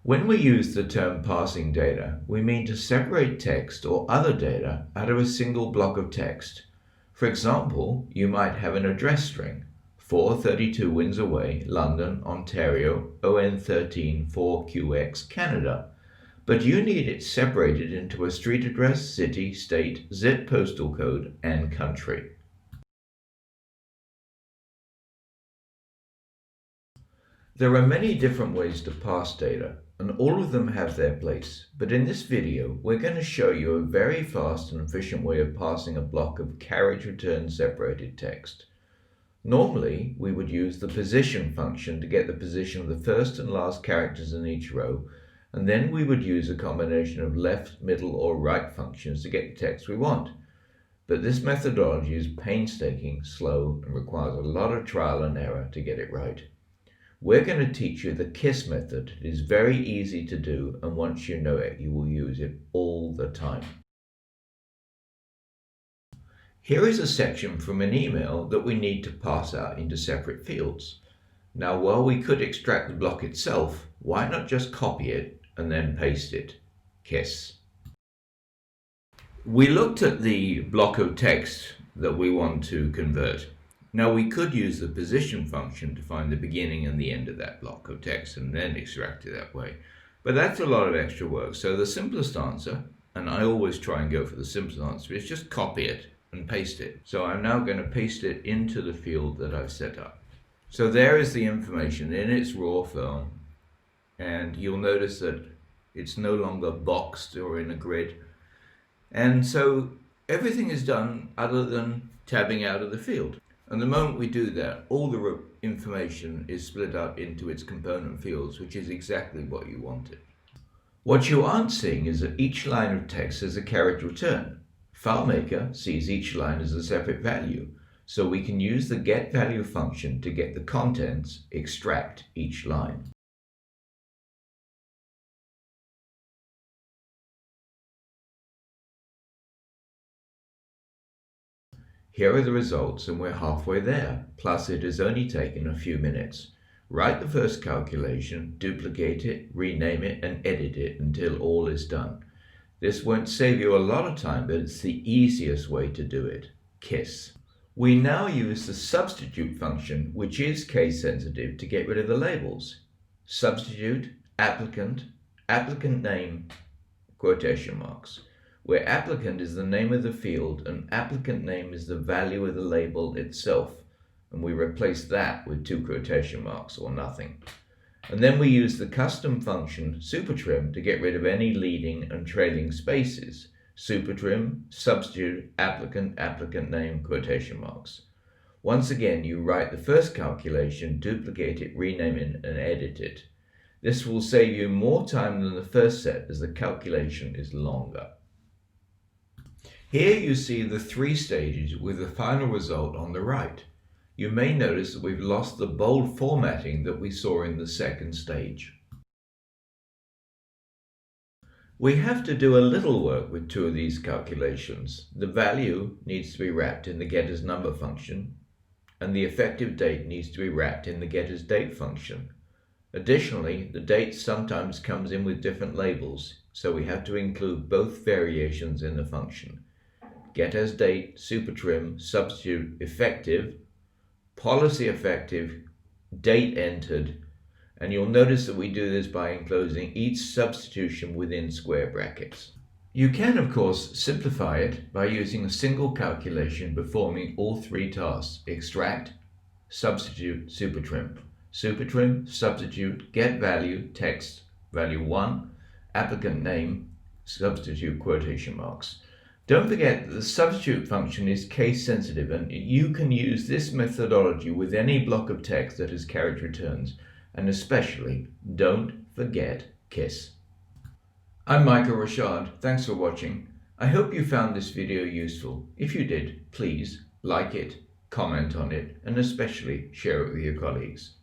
When we use the term parsing data, we mean to separate text or other data out of a single block of text. For example, you might have an address string, 432 Windsor Way, London, Ontario, ON13 4QX, Canada. But you need it separated into a street address, city, state, zip postal code, and country. There are many different ways to parse data, and all of them have their place. But in this video, we're going to show you a very fast and efficient way of parsing a block of carriage return separated text. Normally, we would use the position function to get the position of the first and last characters in each row, and then we would use a combination of left, middle, or right functions to get the text we want. But this methodology is painstaking, slow, and requires a lot of trial and error to get it right. We're going to teach you the KISS method. It is very easy to do, and once you know it, you will use it all the time. Here is a section from an email that we need to parse out into separate fields. Now, while we could extract the block itself, why not just copy it and then paste it? KISS. We looked at the block of text that we want to convert. Now, we could use the position function to find the beginning and the end of that block of text and then extract it that way. But that's a lot of extra work. So the simplest answer, and I always try and go for the simplest answer, is just copy it and paste it. So I'm now going to paste it into the field that I've set up. So there is the information in its raw form, and you'll notice that it's no longer boxed or in a grid. And so everything is done other than tabbing out of the field. And the moment we do that, all the information is split up into its component fields, which is exactly what you wanted. What you aren't seeing is that each line of text has a carriage return. FileMaker sees each line as a separate value, so we can use the getValue function to get the contents, extract each line. Here are the results, and we're halfway there, plus it has only taken a few minutes. Write the first calculation, duplicate it, rename it, and edit it until all is done. This won't save you a lot of time, but it's the easiest way to do it. KISS. We now use the substitute function, which is case sensitive, to get rid of the labels. Substitute, applicant, applicant name, quotation marks, where applicant is the name of the field and applicant name is the value of the label itself, and we replace that with 2 quotation marks or nothing. And then we use the custom function supertrim to get rid of any leading and trailing spaces. Supertrim, substitute, applicant, applicant name, quotation marks. Once again, you write the first calculation, duplicate it, rename it, and edit it. This will save you more time than the first set as the calculation is longer. Here you see the 3 stages with the final result on the right. You may notice that we've lost the bold formatting that we saw in the second stage. We have to do a little work with 2 of these calculations. The value needs to be wrapped in the getToSNumber function, and the effective date needs to be wrapped in the getToSDate function. Additionally, the date sometimes comes in with different labels, so we have to include both variations in the function. getAsDate, supertrim, substitute, effective, policy effective, date entered, and you'll notice that we do this by enclosing each substitution within square brackets. You can, of course, simplify it by using a single calculation performing all 3 tasks: extract, substitute, supertrim. Supertrim, substitute, getValue, text, value 1, applicant name, substitute, quotation marks. Don't forget that the substitute function is case sensitive, and you can use this methodology with any block of text that has carriage returns, and especially don't forget KISS. I'm Michael Rashad. Thanks for watching. I hope you found this video useful. If you did, please like it, comment on it, and especially share it with your colleagues.